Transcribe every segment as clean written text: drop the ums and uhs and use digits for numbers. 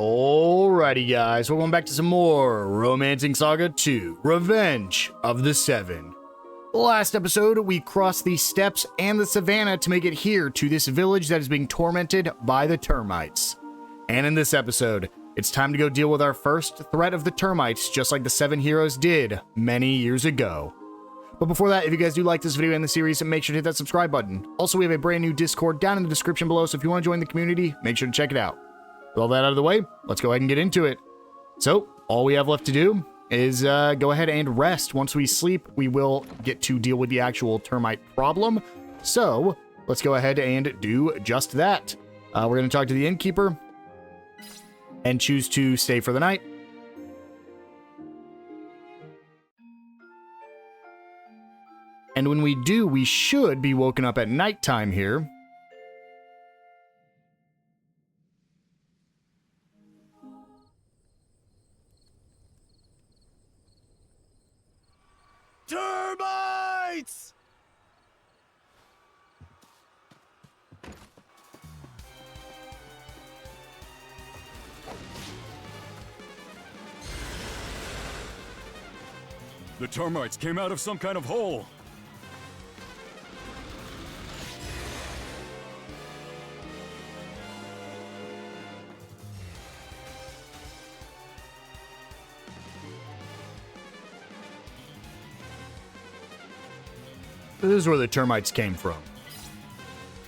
Alrighty guys, welcome back to some more Romancing SaGa 2, Revenge of the Seven. Last episode, we crossed the steppes and the savannah to make it here to this village that is being tormented by the termites. And in this episode, it's time to go deal with our first threat of the termites, just like the Seven Heroes did many years ago. But before that, if you guys do like this video and the series, make sure to hit that subscribe button. Also, we have a brand new Discord down in the description below, so if you want to join the community, make sure to check it out. With all that out of the way, let's go ahead and get into it. So, all we have left to do is go ahead and rest. Once we sleep, we will get to deal with the actual termite problem. So, let's go ahead and do just that. We're going to talk to the innkeeper and choose to stay for the night. And when we do, we should be woken up at nighttime here. Termites! The termites came out of some kind of hole. This is where the termites came from.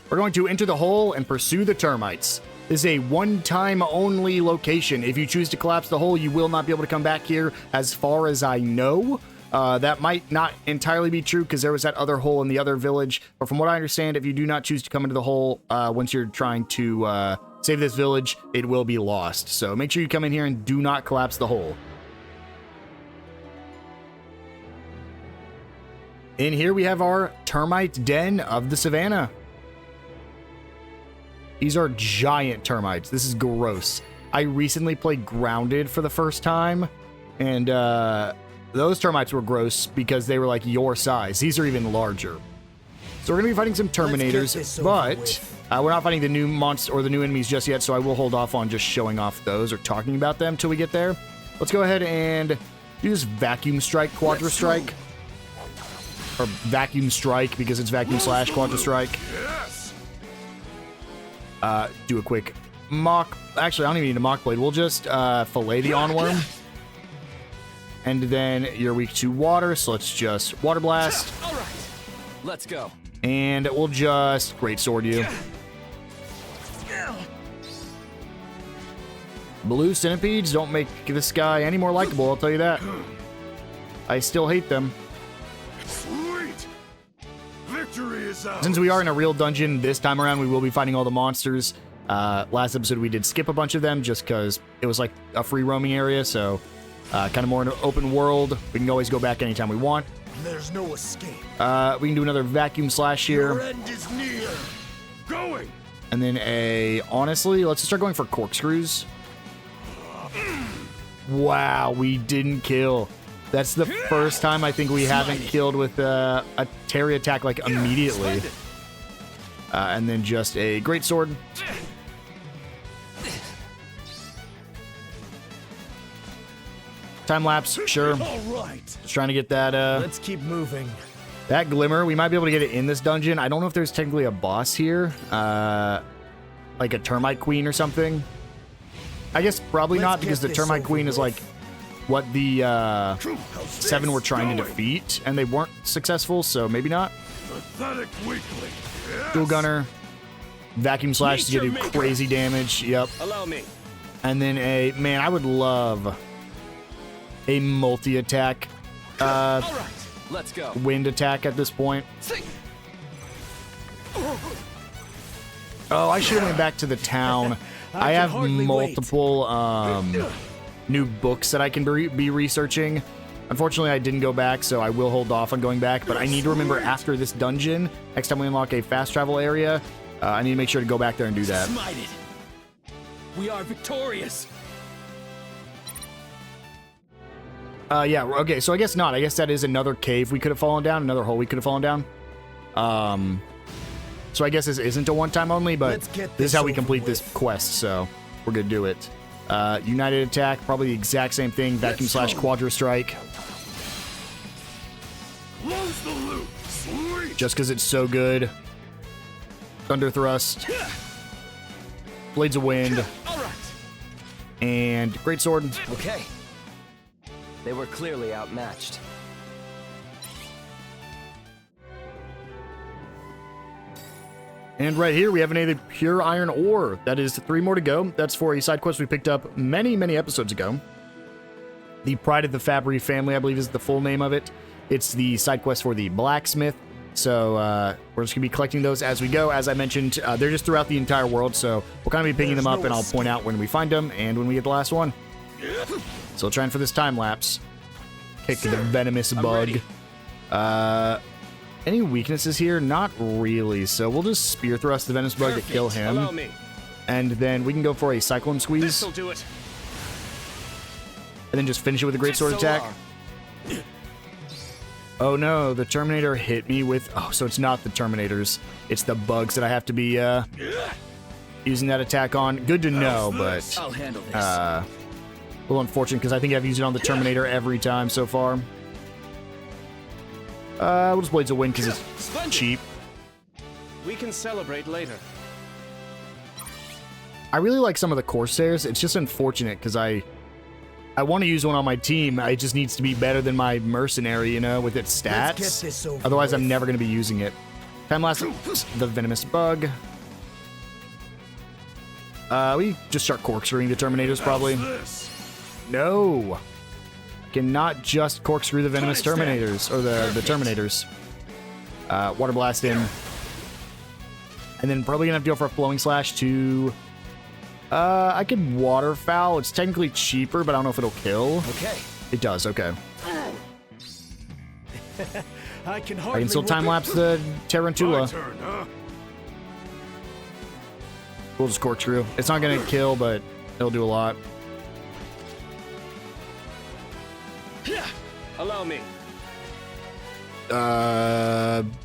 We're going to enter the hole and pursue the termites. This is a one-time only location. If you choose to collapse the hole, you will not be able to come back here as far as I know. That might not entirely be true because there was that other hole in the other village. But from what I understand, if you do not choose to come into the hole once you're trying to save this village, it will be lost. So make sure you come in here and do not collapse the hole. In here we have our termite den of the savannah. These are giant termites. This is gross. I recently played Grounded for the first time, and those termites were gross because they were like your size. These are even larger. So we're going to be fighting some Terminators, but we're not fighting the new monster or the new enemies just yet, so I will hold off on just showing off those or talking about them till we get there. Let's go ahead and do this Vacuum Strike, Quadra Strike. Or Vacuum Strike, because it's Vacuum slash Quadra Strike. Do a quick Mock. Actually, I don't even need a Mock Blade. We'll just fillet the onworm. And then you're weak to water, so let's just Water Blast. All right, let's go. And we'll just Great Sword you. Blue centipedes don't make this guy any more likable, I'll tell you that. I still hate them. Since we are in a real dungeon, this time around we will be fighting all the monsters. Last episode we did skip a bunch of them just because it was like a free roaming area, so kind of more an open world. We can always go back anytime we want. There's no escape. We can do another Vacuum Slash here. Your end is near. Going. And then honestly, let's just start going for corkscrews. Wow, we didn't kill. That's the first time I think we haven't killed with a Terry attack like immediately. And then just a Great Sword. Time lapse, sure. All right. Just trying to get that. Let's keep moving. That Glimmer, we might be able to get it in this dungeon. I don't know if there's technically a boss here. Like a Termite Queen or something. I guess probably not, because the Termite Queen is like what the Seven were trying to defeat, and they weren't successful, so maybe not. Dual Gunner, Vacuum Slash to do crazy damage. Yep. Allow me. And then man, I would love a multi-attack All right, let's go. wind attack at this point. Oh, I should have went back to the town. I have multiple new books that I can be researching. Unfortunately, I didn't go back, so I will hold off on going back, but I need to remember after this dungeon, next time we unlock a fast travel area, I need to make sure to go back there and do that. Smited. We are victorious. Yeah, okay, so I guess not. I guess that is another cave we could have fallen down, another hole we could have fallen down. So I guess this isn't a one-time only, but this is how we complete this quest, so we're gonna do it. United attack, probably the exact same thing. Vacuum slash Quadra Strike. Close the loop. Sweet. Just because it's so good. Thunder Thrust. Blades of Wind. All right. And Great Sword. Okay. They were clearly outmatched. And right here we have another pure iron ore. That is 3 more to go. That's for a side quest we picked up many, many episodes ago. The Pride of the Fabry family, I believe, is the full name of it. It's the side quest for the blacksmith. So we're just going to be collecting those as we go. As I mentioned, they're just throughout the entire world. So we'll kind of be picking them up, and I'll point out when we find them and when we get the last one. So trying for this time lapse. Kick the venomous bug. Any weaknesses here? Not really. So we'll just spear thrust the venomous bug to kill him. Allow me. And then we can go for a cyclone squeeze. This'll do it. And then just finish it with a great sword attack. Oh no, the Terminator hit me with... Oh, so it's not the Terminators. It's the bugs that I have to be using that attack on. Good to know, but... I'll handle this. A little unfortunate because I think I've used it on the Terminator every time so far. We'll just Blades of Wind because it's cheap. We can celebrate later. I really like some of the Corsairs. It's just unfortunate because I want to use one on my team. It just needs to be better than my mercenary, you know, with its stats. Otherwise, I'm never going to be using it. Time lapse, the venomous bug. We just start corkscrewing the Terminators, probably. No. I cannot just corkscrew the venomous Terminators, or the Terminators. Water blast him. And then probably going to have to go for a flowing slash to... I could waterfowl. It's technically cheaper, but I don't know if it'll kill. Okay. It does, okay. I can I can still time-lapse the Tarantula. Turn, huh? We'll just corkscrew. It's not going to kill, but it'll do a lot. Allow me.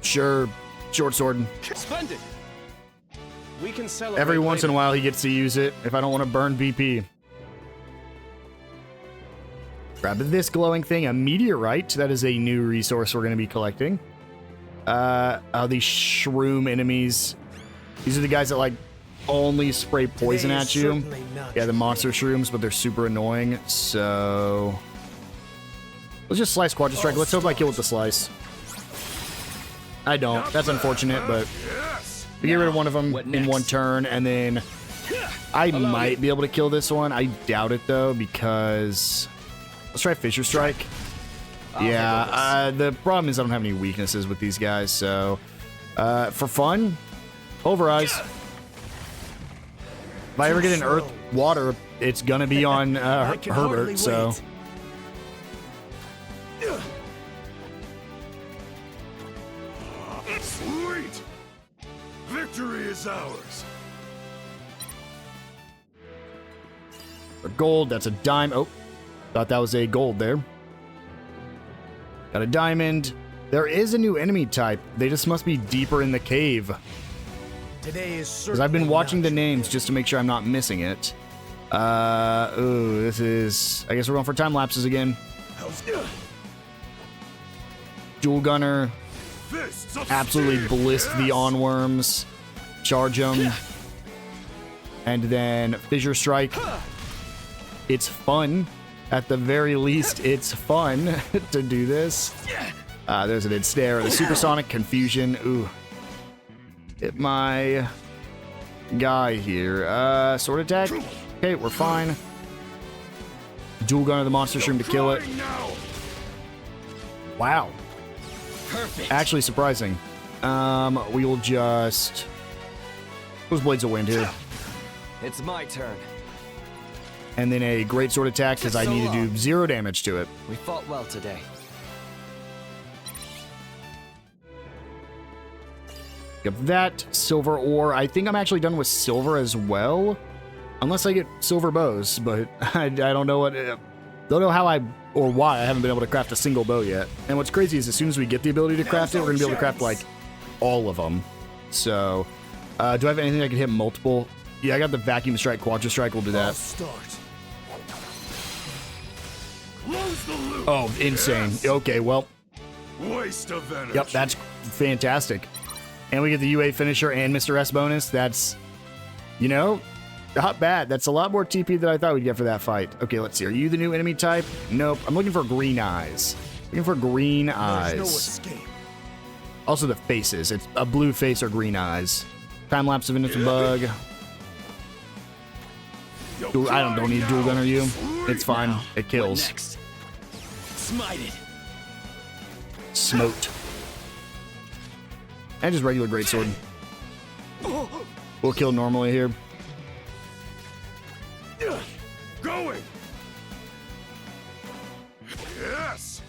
Sure. Short sword. Splendid. We can celebrate Every once in a later. while, he gets to use it if I don't want to burn BP. Grab this glowing thing, a meteorite. That is a new resource we're going to be collecting. These shroom enemies. These are the guys that, like, only spray poison at you. Yeah, the monster shrooms, but they're super annoying. So... let's just slice Quadra Strike. Let's hope I kill with the slice. I don't. That's unfortunate, but... we get rid of one of them in one turn, and then I might be able to kill this one. I doubt it, though, because... let's try Fissure Strike. Yeah, the problem is I don't have any weaknesses with these guys, so... for fun, Pulverize. If I ever get an Earth Water, it's gonna be on Herbert, so... Sweet. Victory is ours. For gold, that's a dime. Oh, thought that was a gold there. Got a diamond. There is a new enemy type. They just must be deeper in the cave. Because I've been watching the names just to make sure I'm not missing it. Ooh, this is... I guess we're going for time lapses again. Dual Gunner. Absolutely blist the onworms. Charge them. And then Fissure Strike. It's fun. At the very least, it's fun to do this. There's a dead stare. The Supersonic Confusion. Ooh. Hit my guy here. Sword attack. Okay, we're fine. Dual Gunner the Monster Shroom to kill it. Wow. Perfect. Actually surprising. We will just... those Blades of Wind here. It's my turn. And then a Great Sword attack because I need to do 0 damage to it. We fought well today. Yep, that silver ore. I think I'm actually done with silver as well. Unless I get silver bows, but I don't know what... don't know how I... or why I haven't been able to craft a single bow yet. And what's crazy is as soon as we get the ability to craft it, we're going to be able to craft, like, all of them. So, do I have anything that can hit multiple? Yeah, I got the Vacuum Strike, Quadra Strike. We'll do that. Close the loop. Oh, insane. Yes. Okay, well, Waste of energy. yep, that's fantastic. And we get the UA finisher and Mr. S bonus. That's, you know, not bad. That's a lot more TP than I thought we'd get for that fight. Okay, let's see. Are you the new enemy type? Nope. I'm looking for green eyes. Looking for green eyes. There's no escape. Also the faces. It's a blue face or green eyes. Time lapse of infinite bug. I don't need dual gunner you. It's fine. It kills. Next. Smited. Smote. And just regular greatsword. We'll kill normally here. Going. Yes.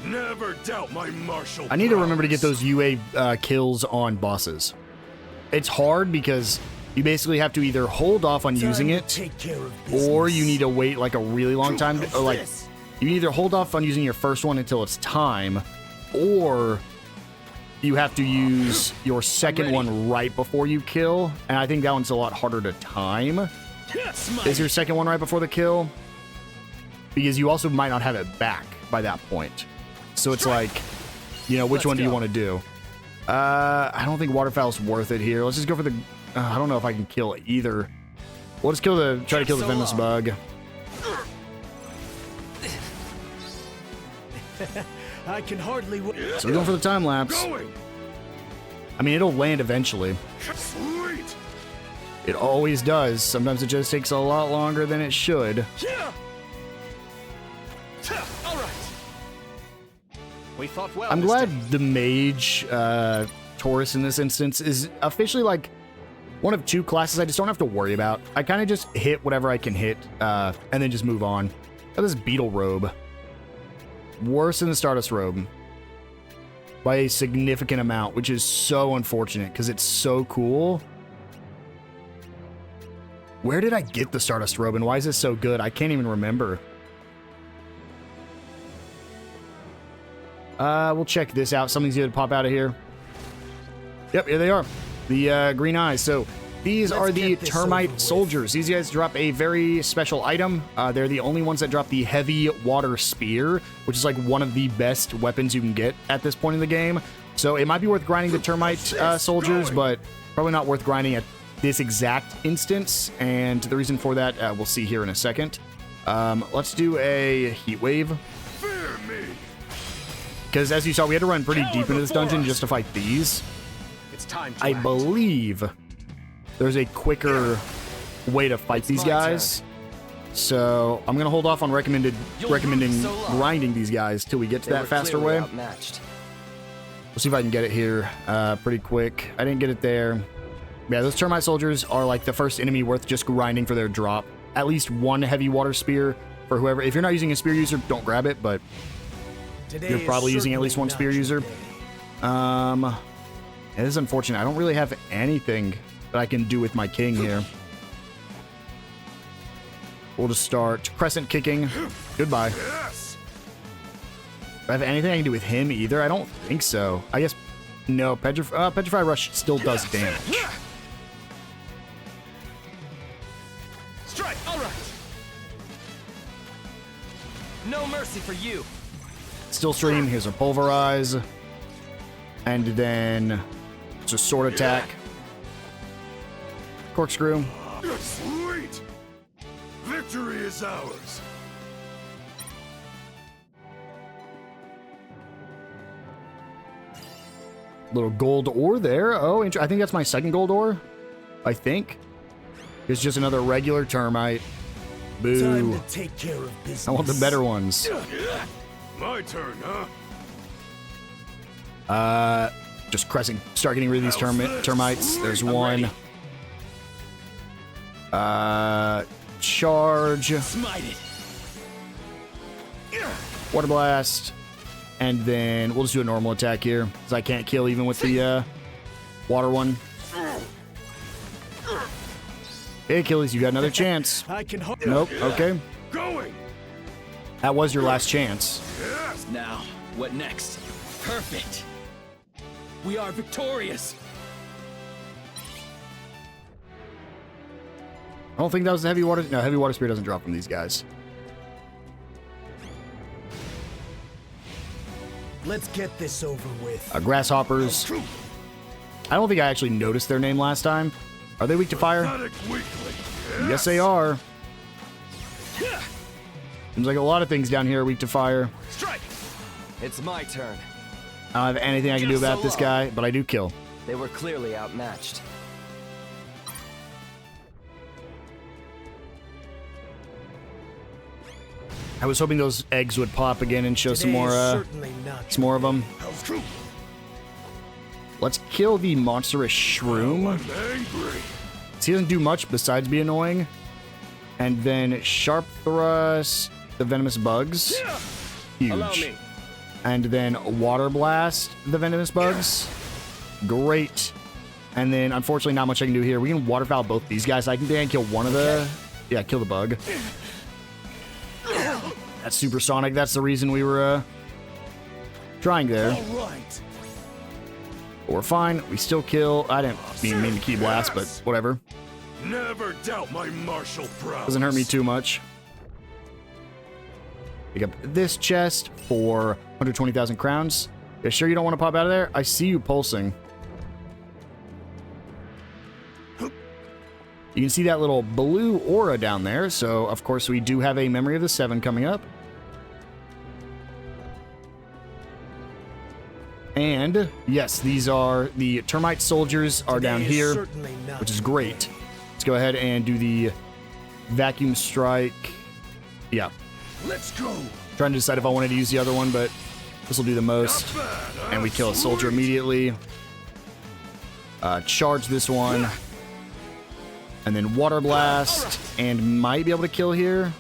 Never doubt my martial. I need to remember to get those UA kills on bosses. It's hard because you basically have to either hold off on using it, or you need to wait like a really long time. Or like, you either hold off on using your first one until it's time, or you have to use your second one right before you kill. And I think that one's a lot harder to time. Is your second one right before the kill? Because you also might not have it back by that point. So it's like, you know, which one do you want to do? I don't think Waterfowl's worth it here. Let's just go for the... I don't know if I can kill either. We'll just try to kill the venomous bug. I can hardly. So we're going for the time lapse. I mean, it'll land eventually. Sweet. It always does. Sometimes it just takes a lot longer than it should. All right. We fought well. I'm glad the mage Taurus in this instance is officially like one of two classes I just don't have to worry about. I kind of just hit whatever I can hit and then just move on. Got this beetle robe. Worse than the Stardust robe by a significant amount, which is so unfortunate because it's so cool. Where did I get the Stardust robe and why is this so good? I can't even remember. We'll check this out. Something's going to pop out of here. Yep, here they are. The green eyes. So these are the Termite soldiers. These guys drop a very special item. They're the only ones that drop the heavy water spear, which is like one of the best weapons you can get at this point in the game. So it might be worth grinding the Termite soldiers, but probably not worth grinding at this exact instance. And the reason for that, we'll see here in a second. Let's do a heat wave. Because as you saw, we had to run pretty deep into this dungeon just to fight these. It's time to I act. believe there's a quicker way to fight these guys. So I'm going to hold off on recommending grinding these guys till we get to that faster way. Outmatched. We'll see if I can get it here pretty quick. I didn't get it there. Yeah, those Termite soldiers are like the first enemy worth just grinding for their drop. At least one heavy water spear for whoever. If you're not using a spear user, don't grab it, but you're probably using at least one spear user. It is unfortunate. I don't really have anything that I can do with my king here. We'll just start crescent kicking. Goodbye. Yes. Do I have anything I can do with him either? I don't think so. I guess no. Petrify Rush still does damage. Strike. All right. No mercy for you. Still stream. Here's a pulverize, and then it's a sword attack. Corkscrew. Sweet. Victory is ours. Little gold ore there. Oh, I think that's my second gold ore. I think. It's just another regular termite. Boo. Time to take care of business. I want the better ones. My turn, huh? Just crescent. Start getting rid of these termites. There's one. Charge. Smited. Water blast. And then we'll just do a normal attack here, because I can't kill even with the water one. Hey, Achilles, you got another chance. I can. Nope. Okay. Going. That was your last chance. Yes. Now, what next? Perfect. We are victorious. I don't think that was the heavy water. No, heavy water spear doesn't drop from these guys. Let's get this over with. Grasshoppers. I don't think I actually noticed their name last time. Are they weak to fire? Pathetic weakling. Yes, they are. Seems like a lot of things down here are weak to fire. Strike! It's my turn. I don't have anything I can do about this guy, but I do kill. They were clearly outmatched. I was hoping those eggs would pop again and show some more of them. Let's kill the monstrous shroom. I'm angry. He doesn't do much besides be annoying. And then sharp thrust the venomous bugs. Allow Huge. me. And then water blast the venomous bugs. Great. And then unfortunately not much I can do here. We can waterfowl both these guys. I can kill one of the... Yeah, kill the bug. That's supersonic. That's the reason we were trying there. All right. But we're fine. We still kill. I didn't mean to key blast, but whatever. Never doubt my martial prowess. Doesn't hurt me too much. Pick up this chest for 120,000 crowns. You sure you don't want to pop out of there? I see you pulsing. You can see that little blue aura down there, so of course we do have a Memory of the Seven coming up. And yes, these are the Termite soldiers are down here, which is great. Let's go ahead and do the vacuum strike. Yeah. Let's go. Trying to decide if I wanted to use the other one, but this will do the most. And we kill a soldier immediately. Charge this one. And then water blast, and might be able to kill here.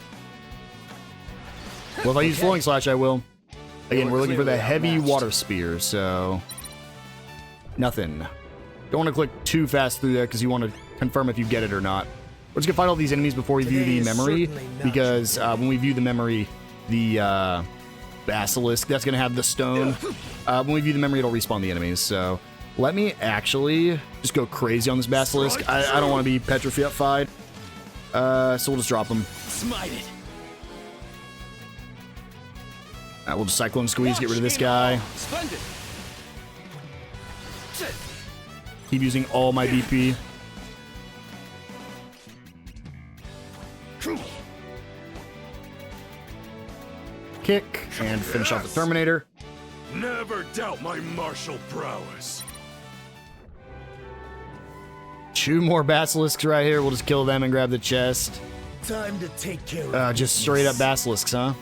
Well, if I use flowing slash, I will. Again, we're looking for the heavy water spear, so nothing. Don't want to click too fast through there because you want to confirm if you get it or not. We're just gonna fight all these enemies before we view the memory, because when we view the memory, the basilisk that's gonna have the stone. When we view the memory, it'll respawn the enemies. So. Let me actually just go crazy on this basilisk. I don't want to be petrified. So we'll just drop him. Smite it. We'll just cyclone squeeze, get rid of this guy. Splendid. Keep using all my BP. Kick and finish off the Terminator. Never doubt my martial prowess. 2 more basilisks right here. We'll just kill them and grab the chest. Time to take care of Just straight up basilisks, huh?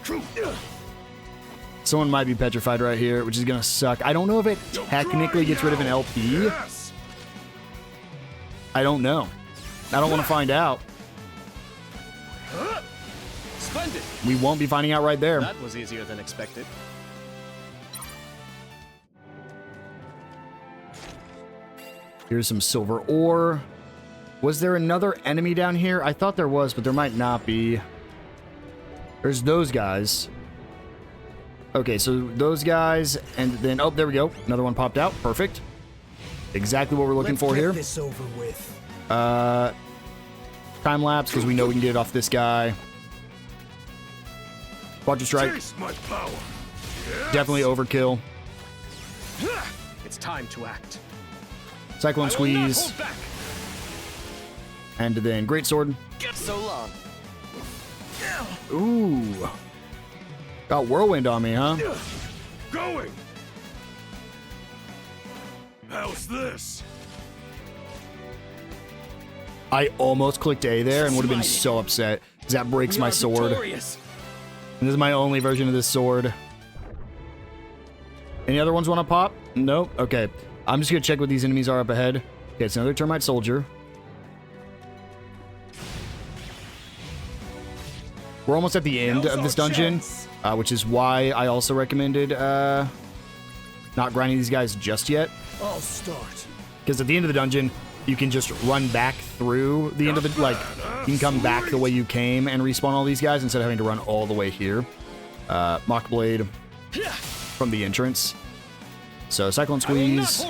Someone might be petrified right here, which is gonna suck. I don't know if it technically gets rid of an LP. Yes. I don't know. I don't want to find out. Splendid. We won't be finding out right there. That was easier than expected. Here's some silver ore. Was there another enemy down here? I thought there was, but there might not be. There's those guys. Okay, so those guys, and then, oh, there we go. Another one popped out. Perfect. Exactly what we're looking for here. This over with. Time lapse, because we know we can get it off this guy. Quadra strike. Taste my power. Definitely overkill. It's time to act. Cyclone squeeze. And then great sword. So long. Ooh. Got whirlwind on me, huh? Going. How's this? I almost clicked A there and would have been so upset because that breaks my sword. And this is my only version of this sword. Any other ones want to pop? Nope. Okay. I'm just going to check what these enemies are up ahead. Okay, it's another Termite soldier. We're almost at the end of this dungeon, which is why I also recommended not grinding these guys just yet. I'll start. Because at the end of the dungeon, you can just run back through the end of the, like, you can come back the way you came and respawn all these guys instead of having to run all the way here. Mock Blade from the entrance. So Cyclone Squeeze.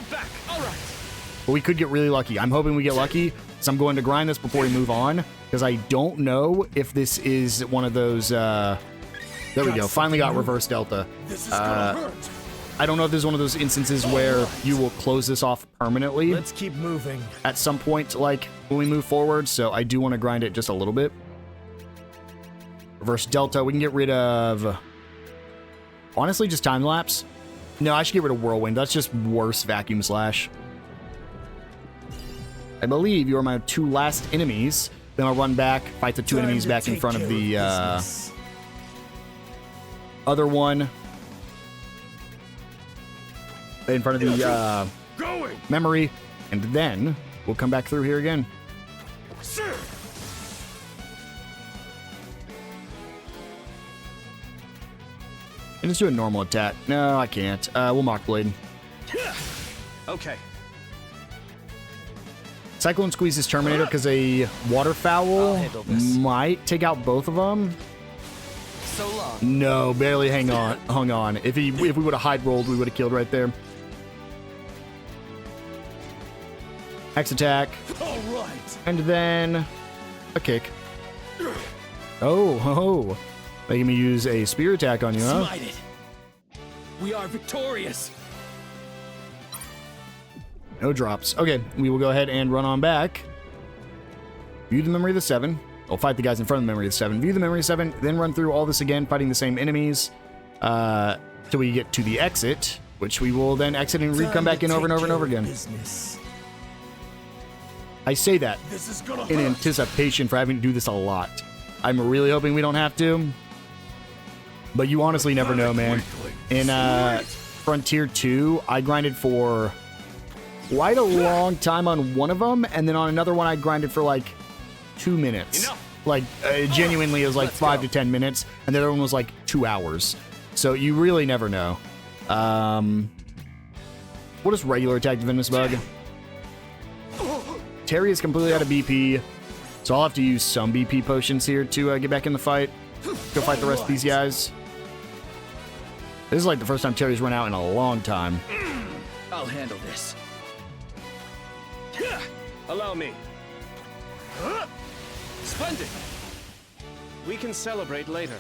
But we could get really lucky. I'm hoping we get lucky, so I'm going to grind this before we move on, because I don't know if this is one of those, there we go. Finally got reverse delta. This is gonna hurt. I don't know if this is one of those instances where you will close this off permanently. Let's keep moving. At some point, like, when we move forward, so I do want to grind it just a little bit. Reverse Delta, we can get rid of... Honestly, just Time Lapse. No, I should get rid of Whirlwind. That's just worse Vacuum Slash. I believe you are my 2 last enemies. Then I'll run back, fight the 2 enemies back in front of the other one. In front of the memory, and then we'll come back through here again. And just do a normal attack. No, I can't. We'll Mock Blade. Okay. Cyclone squeezes Terminator because a Waterfowl might take out both of them. So long. No, barely hung on. If we would have hide rolled, we would have killed right there. Hex attack. All right. And then a kick. Oh. Making me use a spear attack on you, huh? Smite it. We are victorious. No drops. Okay, we will go ahead and run on back. View the Memory of the 7. I'll fight the guys in front of the Memory of the 7. View the Memory of the 7, then run through all this again, fighting the same enemies, till we get to the exit, which we will then exit and come back in over and over and over again. I say that in anticipation for having to do this a lot. I'm really hoping we don't have to. But you honestly never know, man. In Frontier 2, I grinded for quite a long time on one of them, and then on another one I grinded for like 2 minutes. Like, genuinely, it was like 5 to 10 minutes, and the other one was like 2 hours. So you really never know. What is regular attack to Venomous Bug? Terry is completely out of BP, so I'll have to use some BP potions here to get back in the fight. Go fight the rest of these guys. This is like the first time Terry's run out in a long time. I'll handle this. Allow me. Splendid. We can celebrate later.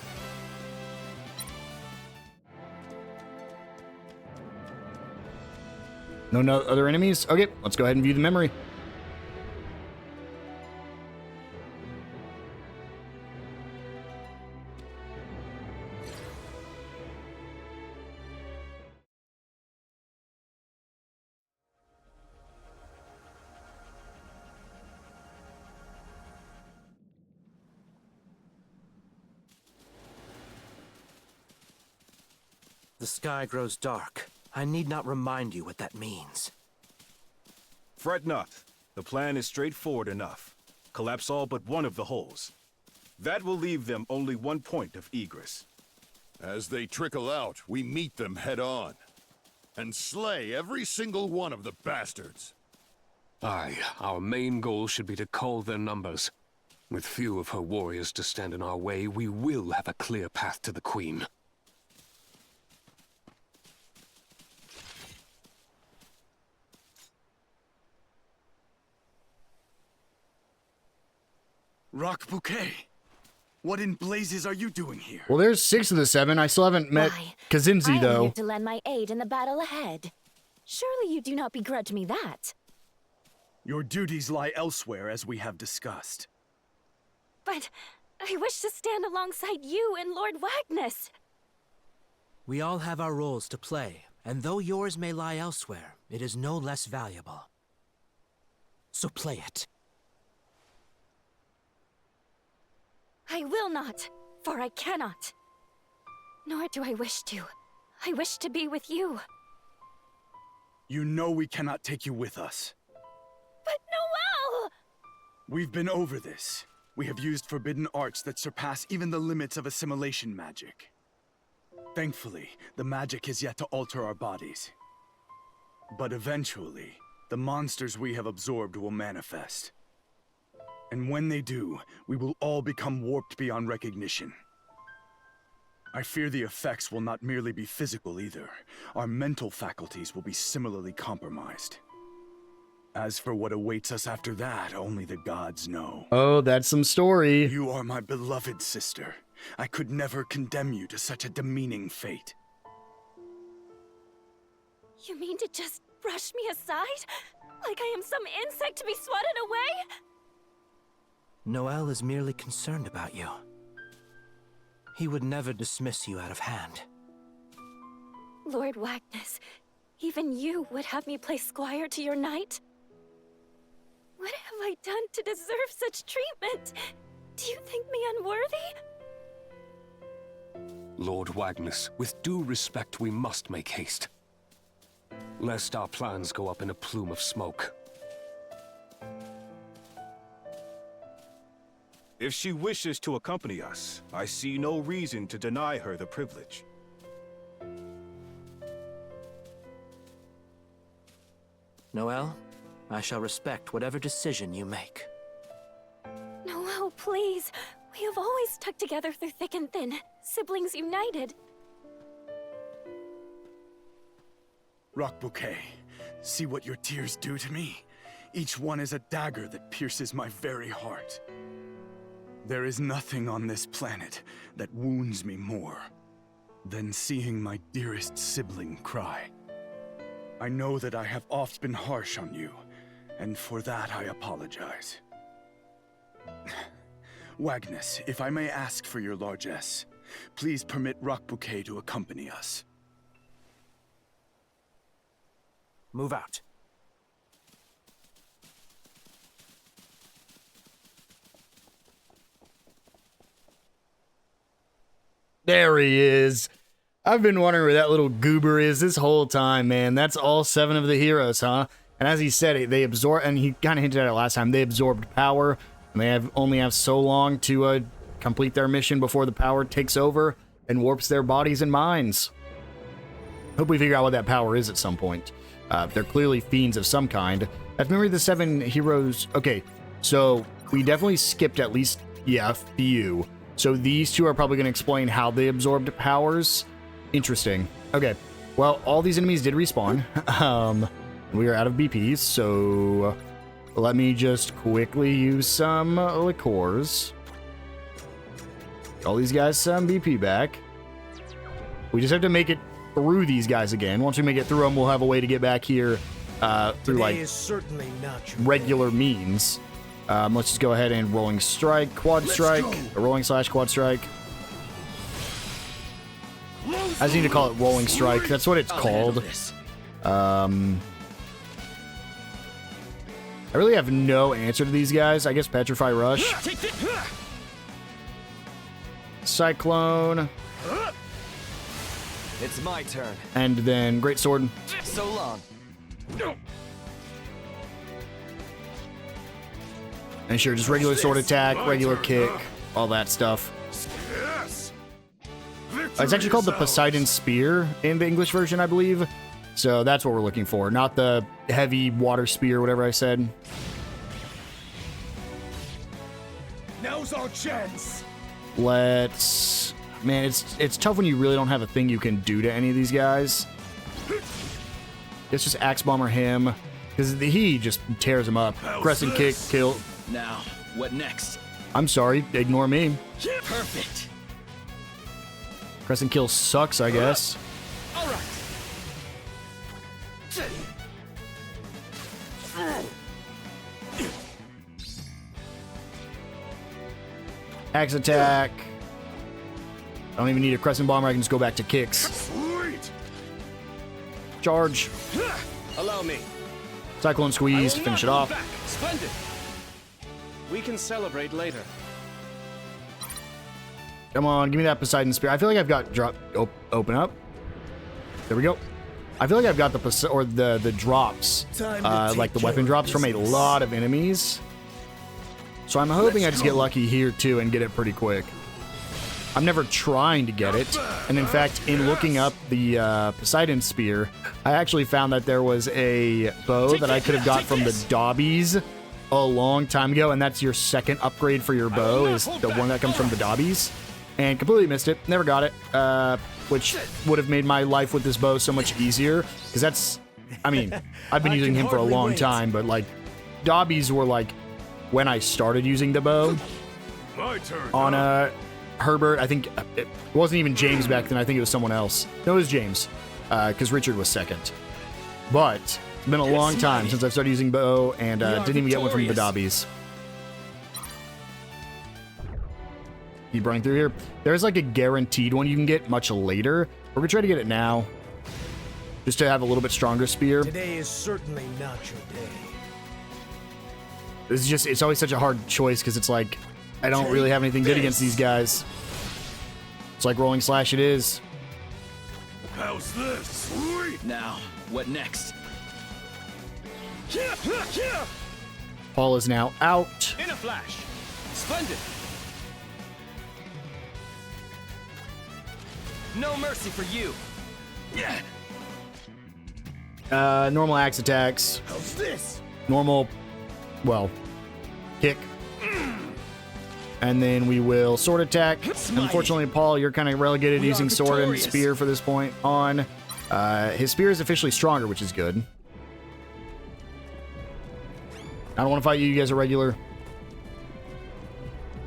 No other enemies? Okay, let's go ahead and view the memory. The sky grows dark. I need not remind you what that means. Fret not. The plan is straightforward enough. Collapse all but one of the holes. That will leave them only one point of egress. As they trickle out, we meet them head on. And slay every single one of the bastards. Aye, our main goal should be to cull their numbers. With few of her warriors to stand in our way, we will have a clear path to the Queen. Rock Bouquet, what in blazes are you doing here? Well, there's 6 of the 7. I still haven't met Kazinzi, I'm though. here to lend my aid in the battle ahead. Surely you do not begrudge me that. Your duties lie elsewhere, as we have discussed. But I wish to stand alongside you and Lord Wagnus. We all have our roles to play, and though yours may lie elsewhere, it is no less valuable. So play it. I will not, for I cannot. Nor do I wish to. I wish to be with you. You know we cannot take you with us. But Noel! We've been over this. We have used forbidden arts that surpass even the limits of assimilation magic. Thankfully, the magic has yet to alter our bodies. But eventually, the monsters we have absorbed will manifest. And when they do, we will all become warped beyond recognition. I fear the effects will not merely be physical either. Our mental faculties will be similarly compromised. As for what awaits us after that, only the gods know. Oh, that's some story. You are my beloved sister. I could never condemn you to such a demeaning fate. You mean to just brush me aside? Like I am some insect to be swatted away? Noel is merely concerned about you. He would never dismiss you out of hand. Lord Wagnus, even you would have me play squire to your knight? What have I done to deserve such treatment? Do you think me unworthy? Lord Wagnus, with due respect, we must make haste. Lest our plans go up in a plume of smoke. If she wishes to accompany us, I see no reason to deny her the privilege. Noel, I shall respect whatever decision you make. Noel, please. We have always stuck together through thick and thin. Siblings united. Rock Bouquet, see what your tears do to me? Each one is a dagger that pierces my very heart. There is nothing on this planet that wounds me more than seeing my dearest sibling cry. I know that I have oft been harsh on you, and for that I apologize. Wagnus, if I may ask for your largesse, please permit Rock Bouquet to accompany us. Move out. There he is. I've been wondering where that little goober is this whole time, man. That's all 7 of the heroes, huh? And as he said, they absorb, and he kind of hinted at it last time, they absorbed power, and they only have so long to complete their mission before the power takes over and warps their bodies and minds. Hope we figure out what that power is at some point. They're clearly fiends of some kind. I've remembered the 7 heroes. Okay, so we definitely skipped at least, a few. So these 2 are probably going to explain how they absorbed powers. Interesting. Okay, well, all these enemies did respawn. We are out of BPs, so let me just quickly use some liqueurs. All these guys some BP back. We just have to make it through these guys again. Once we make it through them, we'll have a way to get back here through like regular means. Let's just go ahead and rolling strike, quad strike, rolling slash quad strike. I just need to call it rolling strike. That's what it's called. I really have no answer to these guys. I guess Petrify Rush. Cyclone. It's my turn. And then Great Sword. So long. And sure, just regular sword attack, regular kick, all that stuff. It's actually called the Poseidon Spear in the English version, I believe. So that's what we're looking for, not the heavy water spear, whatever I said. Now's our chance. Let's... Man, it's tough when you really don't have a thing you can do to any of these guys. Let's just Axe Bomber him, because he just tears him up. Crescent kick, kill. Now, what next? I'm sorry, ignore me. Perfect. Crescent kill sucks, I guess. All right. Axe attack. I don't even need a Crescent Bomber, I can just go back to kicks. Sweet. Charge. Allow me. Cyclone Squeeze to finish it off. Back. Splendid. We can celebrate later. Come on, give me that Poseidon Spear. I feel like I've got open up. There we go. I feel like I've got the drops, like the weapon drops from a lot of enemies. So I'm hoping I just get lucky here too and get it pretty quick. I'm never trying to get it. And in fact, in looking up the Poseidon Spear, I actually found that there was a bow that I could have got from the Dobbies a long time ago, and that's your second upgrade for your bow, is the one that comes from the Dobbies. And completely missed it. Never got it. Which would have made my life with this bow so much easier. Because that's... I mean, I've been using him for a long time, but, like, Dobbies were, like, when I started using the bow. My turn. On Herbert, I think... It wasn't even James back then. I think it was someone else. No, it was James. Because Richard was second. but it's been a long time since I've started using bow, and didn't even get one from Badabis. Keep running through here. There's like a guaranteed one you can get much later. We're gonna try to get it now, just to have a little bit stronger spear. Today is certainly not your day. This is just, it's always such a hard choice because it's like, I don't really have anything good against these guys. It's like rolling slash it is. How's this? Sweet. Now, what next? Paul is now out. In a flash. Splendid. No mercy for you. Normal axe attacks. How's this? Normal, well, kick. And then we will sword attack. Unfortunately, Paul, you're kind of relegated using sword and spear for this point on. His spear is officially stronger, which is good. I don't want to fight you. You guys are regular.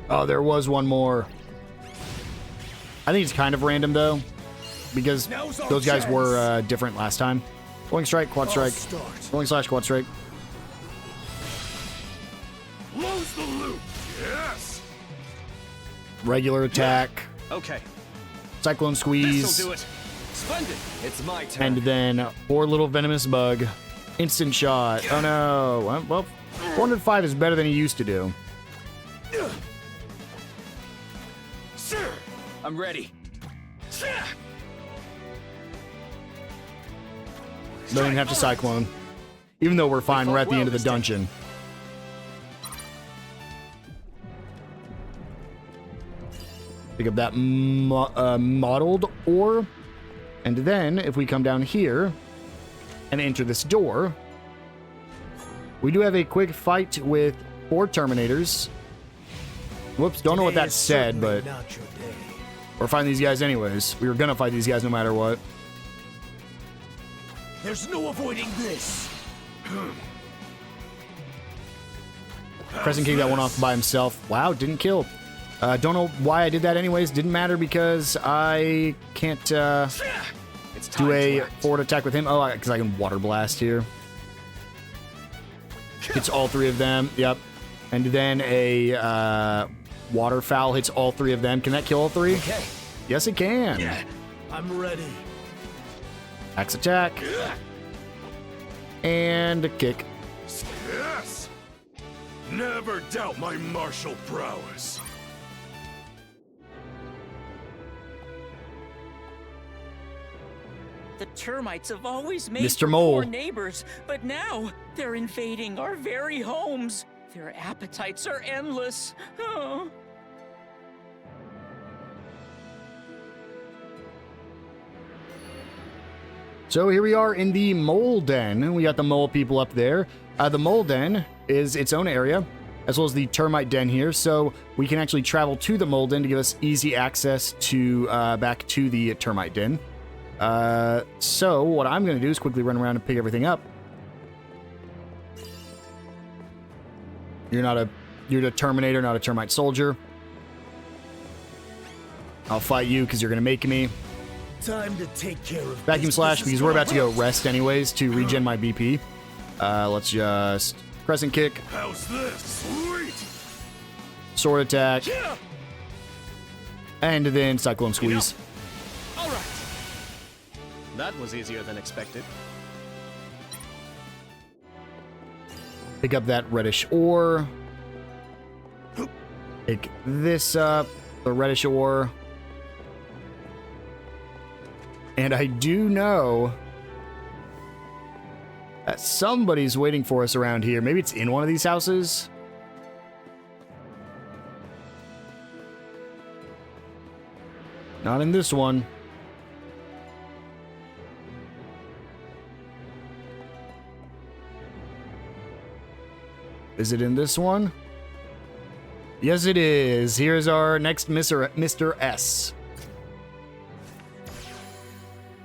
Oh, there was one more. I think it's kind of random, though, because those guys were different last time. Rolling strike, quad strike. Rolling slash, quad strike. Close the loop. Yes. Regular attack. Okay. Cyclone squeeze. This'll do it. Splendid. It's my turn. And then poor little venomous bug. Instant shot. Oh no. Well, 405 is better than he used to do. Sir, I'm ready. Don't even have to cyclone. Even though we're fine, we're at the end of the dungeon. Pick up that mottled ore. And then, if we come down here and enter this door, we do have a quick fight with 4 Terminators. Whoops, don't know what that said, but we're fighting these guys anyways. We were gonna fight these guys no matter what. There's no avoiding this. Crescent kick that one off by himself. Wow, didn't kill. Don't know why I did that anyways. Didn't matter because I can't do a forward attack with him. Oh, because I can water blast here. Hits all 3 of them. Yep. And then a waterfowl hits all 3 of them. Can that kill all 3? Okay. Yes, it can. Yeah, I'm ready. Axe attack. And a kick. Yes. Never doubt my martial prowess. The termites have always made Mr. for Mole. poor neighbors, but now they're invading our very homes. Their appetites are endless. Oh. So here we are in the mole den. We got the mole people up there. The mole den is its own area, as well as the termite den here. So we can actually travel to the mole den to give us easy access to back to the termite den. So what I'm going to do is quickly run around and pick everything up. You're a Terminator, not a termite soldier. I'll fight you because you're going to make me. Time to take care of Vacuum slash because we're about to go rest anyways to regen my BP. Let's just crescent kick. How's this? Sweet. Sword attack. And then cyclone squeeze. All right. That was easier than expected. Pick up that reddish ore. Pick this up. The reddish ore. And I do know that somebody's waiting for us around here. Maybe it's in one of these houses. Not in this one. Is it in this one? Yes, it is. Here's our next Mr. S.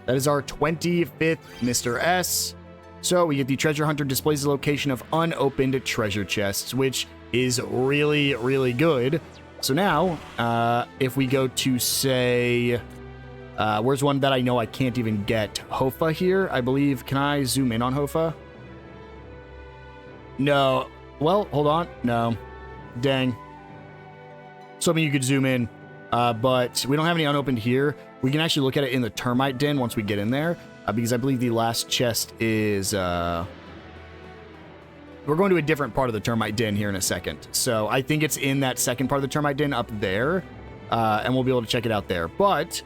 That is our 25th Mr. S. So we get the treasure hunter displays the location of unopened treasure chests, which is really, really good. So now, if we go to, say, Where's one that I know I can't even get? Hofa here, I believe. Can I zoom in on Hofa? No. Well, hold on. No. Dang. So I mean, you could zoom in, but we don't have any unopened here. We can actually look at it in the Termite Den once we get in there, because I believe the last chest is... We're going to a different part of the Termite Den here in a second. So I think it's in that second part of the Termite Den up there, and we'll be able to check it out there. But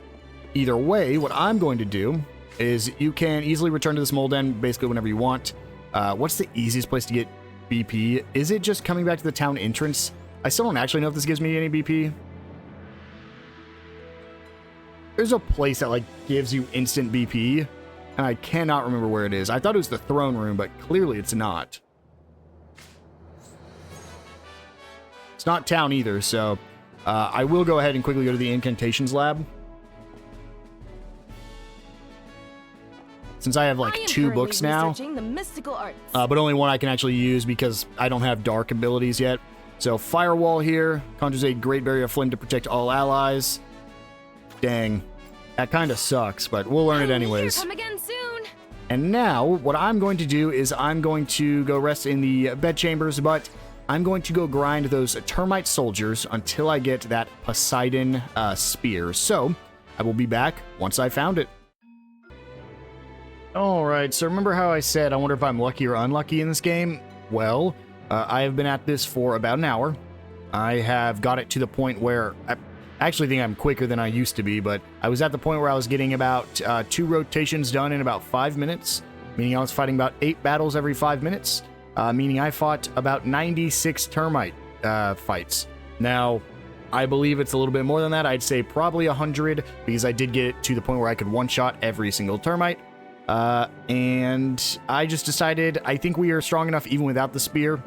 either way, what I'm going to do is you can easily return to this mole den basically whenever you want. What's the easiest place to get BP? Is it just coming back to the town entrance? I still don't actually know if this gives me any BP. There's a place that like gives you instant BP, and I cannot remember where it is. I thought it was the throne room, but clearly it's not. It's not town either, so I will go ahead and quickly go to the incantations lab. Since I have like 2 books now, the mystical arts. but only one I can actually use because I don't have dark abilities yet. So Firewall here conjures a Great Barrier of Flame to protect all allies. Dang, that kind of sucks, but we'll learn it anyways. Come again soon. And now what I'm going to do is I'm going to go rest in the bed chambers, but I'm going to go grind those Termite soldiers until I get that Poseidon spear. So I will be back once I found it. Alright, so remember how I said I wonder if I'm lucky or unlucky in this game? Well, I have been at this for about an hour. I have got it to the point where I actually think I'm quicker than I used to be, but I was at the point where I was getting about 2 rotations done in about 5 minutes, meaning I was fighting about 8 battles every 5 minutes, meaning I fought about 96 Termite fights. Now, I believe it's a little bit more than that. I'd say probably 100, because I did get it to the point where I could one-shot every single Termite. And I just decided I think we are strong enough even without the spear.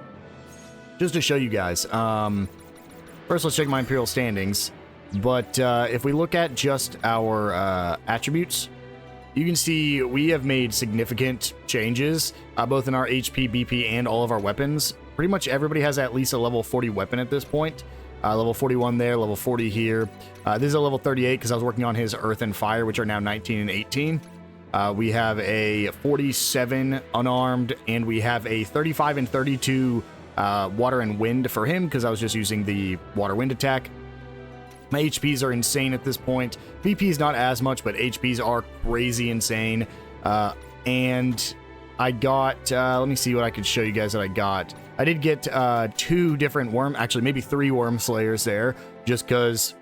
Just to show you guys. First, let's check my imperial standings. But if we look at just our attributes, you can see we have made significant changes, both in our HP, BP, and all of our weapons. Pretty much everybody has at least a level 40 weapon at this point. Level 41 there, level 40 here. This is a level 38 because I was working on his Earth and Fire, which are now 19 and 18. We have a 47 unarmed, and we have a 35 and 32 water and wind for him because I was just using the water wind attack. My HPs are insane at this point. VP is not as much, but HPs are crazy insane. And I got, let me see what I could show you guys that I got. I did get 2 different actually maybe 3 worm slayers there, just because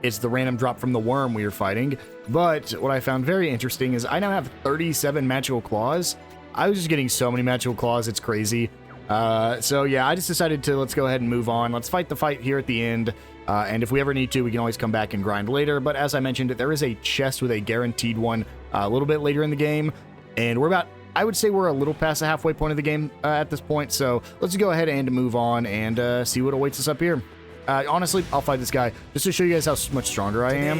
it's the random drop from the worm we were fighting. But what I found very interesting is I now have 37 magical claws. I was just getting so many magical claws, it's crazy. So yeah, I just decided to let's go ahead and move on. Let's fight the fight here at the end. And if we ever need to, we can always come back and grind later. But as I mentioned, there is a chest with a guaranteed one a little bit later in the game. And we're about, I would say we're a little past the halfway point of the game at this point. So let's go ahead and move on and see what awaits us up here. Honestly, I'll fight this guy just to show you guys how much stronger I am.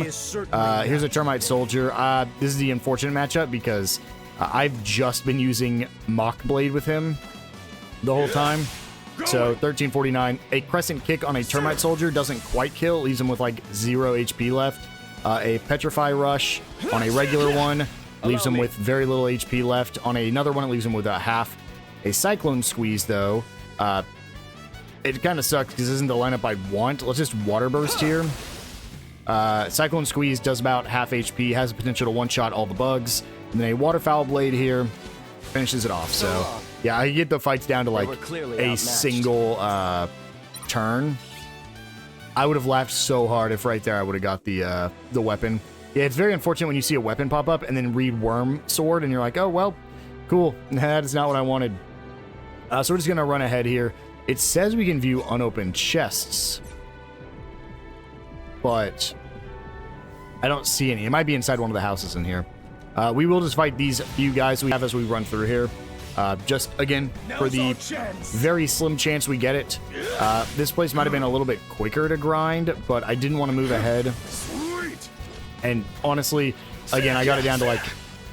Here's a Termite soldier. This is the unfortunate matchup because I've just been using Mock Blade with him the whole time. So 1349, a crescent kick on a Termite soldier doesn't quite kill, leaves him with like 0 HP left. A Petrify Rush on a regular one leaves him with very little HP left. On another one, it leaves him with a half. A Cyclone Squeeze, though, it kind of sucks because this isn't the lineup I want. Let's just Water Burst here. Cyclone Squeeze does about half HP, has the potential to one-shot all the bugs. And then a Waterfowl Blade here finishes it off. So, yeah, I get the fights down to like a single turn. I would have laughed so hard if right there I would have got the weapon. Yeah, it's very unfortunate when you see a weapon pop up and then read Worm Sword and you're like, oh, well, cool. That is not what I wanted. So we're just going to run ahead here. It says we can view unopened chests, but I don't see any. It might be inside one of the houses in here. We will just fight these few guys we have as we run through here. Just, again, for the very slim chance we get it. This place might have been a little bit quicker to grind, but I didn't want to move ahead. And honestly, again, I got it down to like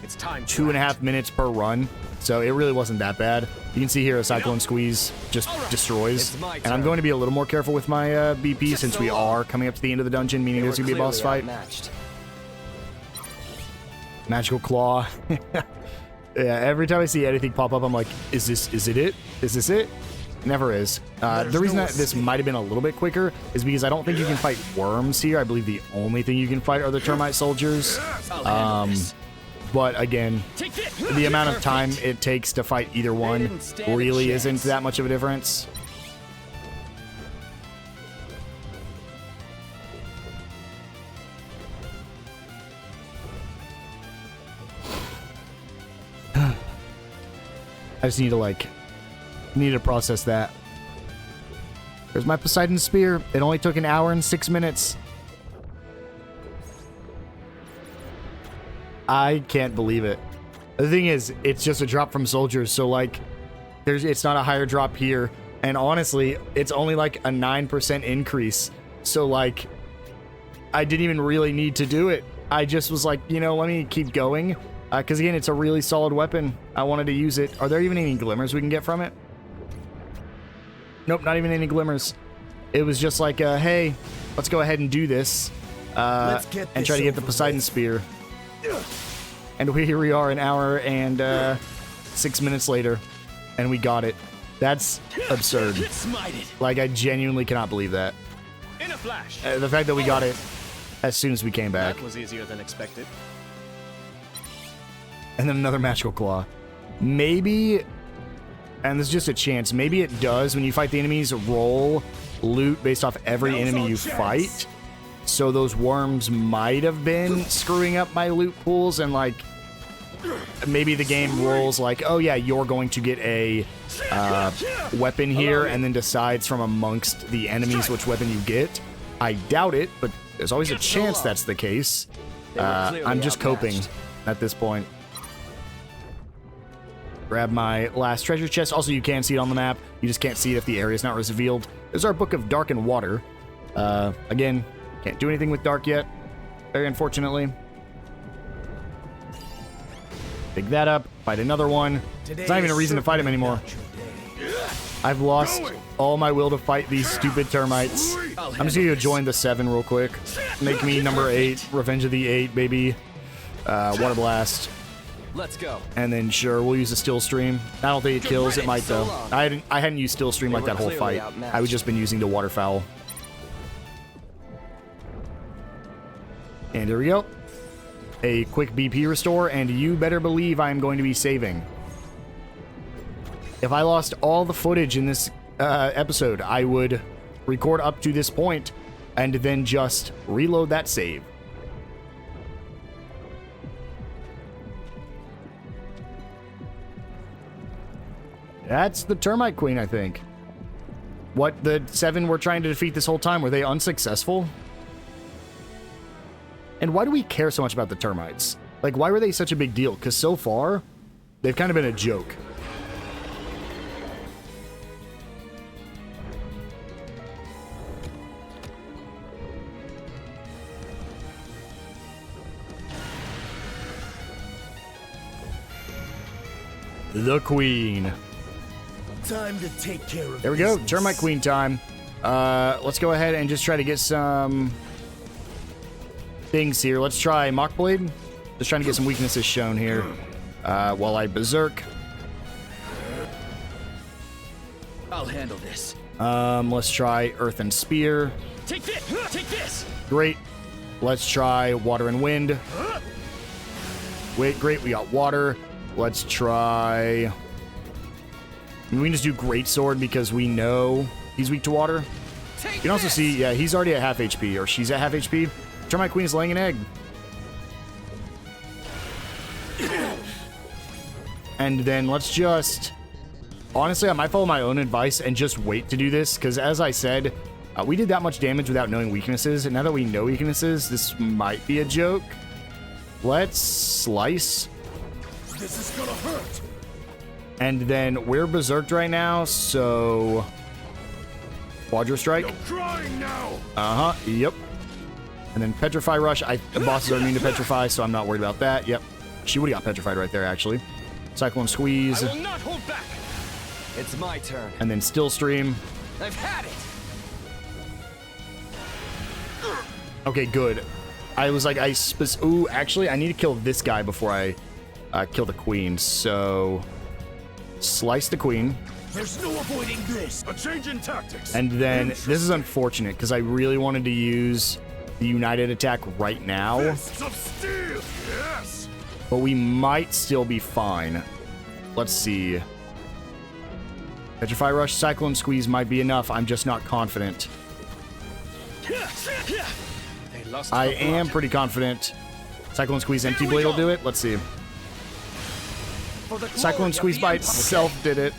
2.5 minutes per run, so it really wasn't that bad. You can see here a Cyclone Squeeze just destroys. And I'm going to be a little more careful with my BP since we are coming up to the end of the dungeon, meaning there's going to be a boss fight. Magical claw. Yeah, every time I see anything pop up, I'm like, is it it? Is this it? Never is. The reason that this might have been a little bit quicker is because I don't think you can fight worms here. I believe the only thing you can fight are the termite soldiers. But again, the amount of time it takes to fight either one really isn't that much of a difference. I just need to process that. There's my Poseidon Spear. It only took 1 hour and 6 minutes. I can't believe it. The thing is, it's just a drop from soldiers, so like, it's not a higher drop here. And honestly, it's only like a 9% increase. So like, I didn't even really need to do it. I just was like, you know, let me keep going. Because again, it's a really solid weapon. I wanted to use it. Are there even any glimmers we can get from it? Nope, not even any glimmers. It was just like, hey, let's go ahead and do this. And try to get the Poseidon Spear. And here we are, 1 hour and 6 minutes later. And we got it. That's absurd. Like, I genuinely cannot believe that. In a flash. The fact that we got it as soon as we came back. That was easier than expected. And then another magical claw. Maybe, and this is just a chance, maybe it does when you fight the enemies roll loot based off every enemy you fight. So those worms might have been screwing up my loot pools, and like maybe the game rolls like, oh yeah, you're going to get a weapon here, and then decides from amongst the enemies which weapon you get. I doubt it, but there's always a chance that's the case. I'm just coping at this point. Grab my last treasure chest. Also, you can see it on the map. You just can't see it if the area is not revealed. There's our Book of Dark and Water. Again, can't do anything with Dark yet, very unfortunately. Pick that up. Fight another one. It's not even a reason to fight him anymore. I've lost all my will to fight these stupid termites. I'm just gonna join the 7 real quick. Make me number 8. Revenge of the 8, baby. Water Blast. Let's go. And then sure, we'll use a Still Stream. I don't think it kills. It might though. I hadn't used Still Stream like that whole fight. I would just been using the Waterfowl. And here we go. A quick BP restore, and you better believe I'm going to be saving. If I lost all the footage in this episode, I would record up to this point and then just reload that save. That's the Termite Queen, I think. What the 7 were trying to defeat this whole time, were they unsuccessful? And why do we care so much about the termites? Like, why were they such a big deal? Because so far, they've kind of been a joke. The Queen. Time to take care of there we go, Termite Queen time. Let's go ahead and just try to get some things here. Let's try Mock Blade. Just trying to get some weaknesses shown here. While I berserk. I'll handle this. Let's try Earth and Spear. Take this! Take this! Great. Let's try Water and Wind. Wait, great, we got Water. Let's try... we can just do Greatsword because we know he's weak to water. You can also see, yeah, he's already at half HP, or she's at half HP. Termite Queen is laying an egg. And then let's just... honestly, I might follow my own advice and just wait to do this, because as I said, we did that much damage without knowing weaknesses, and now that we know weaknesses, this might be a joke. Let's slice. This is gonna hurt. And then we're berserked right now, so Quadra Strike. No crying now. Yep. And then Petrify Rush. The bosses are immune to Petrify, so I'm not worried about that. Yep. She would have got petrified right there, actually. Cyclone Squeeze. I will not hold back. It's my turn. And then Still Stream. I've had it. Okay, good. I was like, ooh, actually, I need to kill this guy before I kill the queen. So, slice the queen. There's no avoiding this. A change in tactics. And then, this is unfortunate, because I really wanted to use the united attack right now. Fists of steel. Yes. But we might still be fine. Let's see. Petrify Rush, Cyclone Squeeze might be enough. I'm just not confident. They lost I the plot. am pretty confident. Cyclone Squeeze Empty Blade will do it. Let's see. Cyclone Squeeze by itself did it.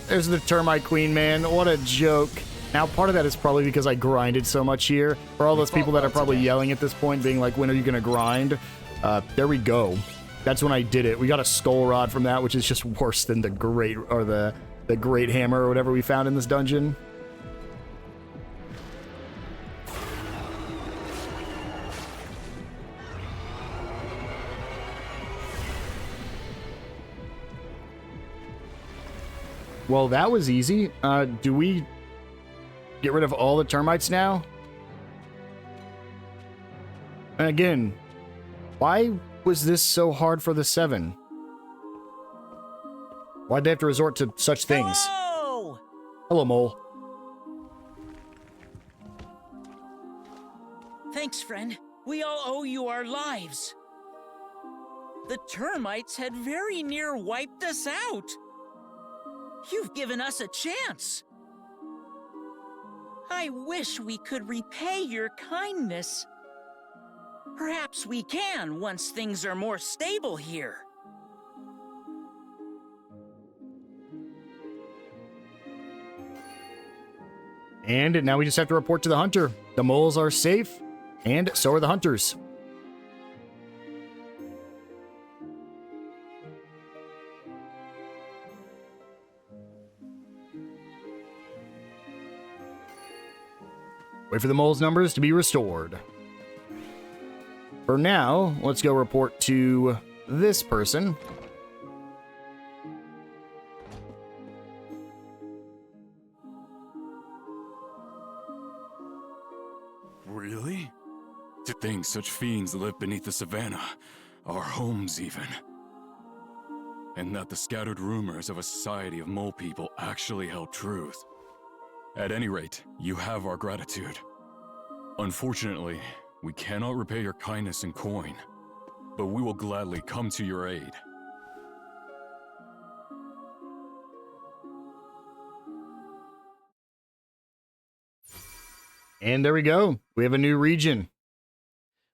There's the Termite Queen, man. What a joke. Now, part of that is probably because I grinded so much here. For all those people that are probably yelling at this point, being like, when are you going to grind? There we go. That's when I did it. We got a Skull Rod from that, which is just worse than the Great, or the Great Hammer or whatever we found in this dungeon. Well, that was easy. Do we get rid of all the termites now? And again, why was this so hard for the 7? Why'd they have to resort to such things? Hello! Hello, Mole. Thanks, friend. We all owe you our lives. The termites had very near wiped us out. You've given us a chance. I wish we could repay your kindness. Perhaps we can once things are more stable here. And now we just have to report to the hunter. The moles are safe, and so are the hunters. Wait for the moles' numbers to be restored. For now, let's go report to this person. Really? To think such fiends live beneath the savannah, our homes even. And that the scattered rumors of a society of mole people actually held truth. At any rate, you have our gratitude. Unfortunately, we cannot repay your kindness in coin, but we will gladly come to your aid. And there we go. We have a new region.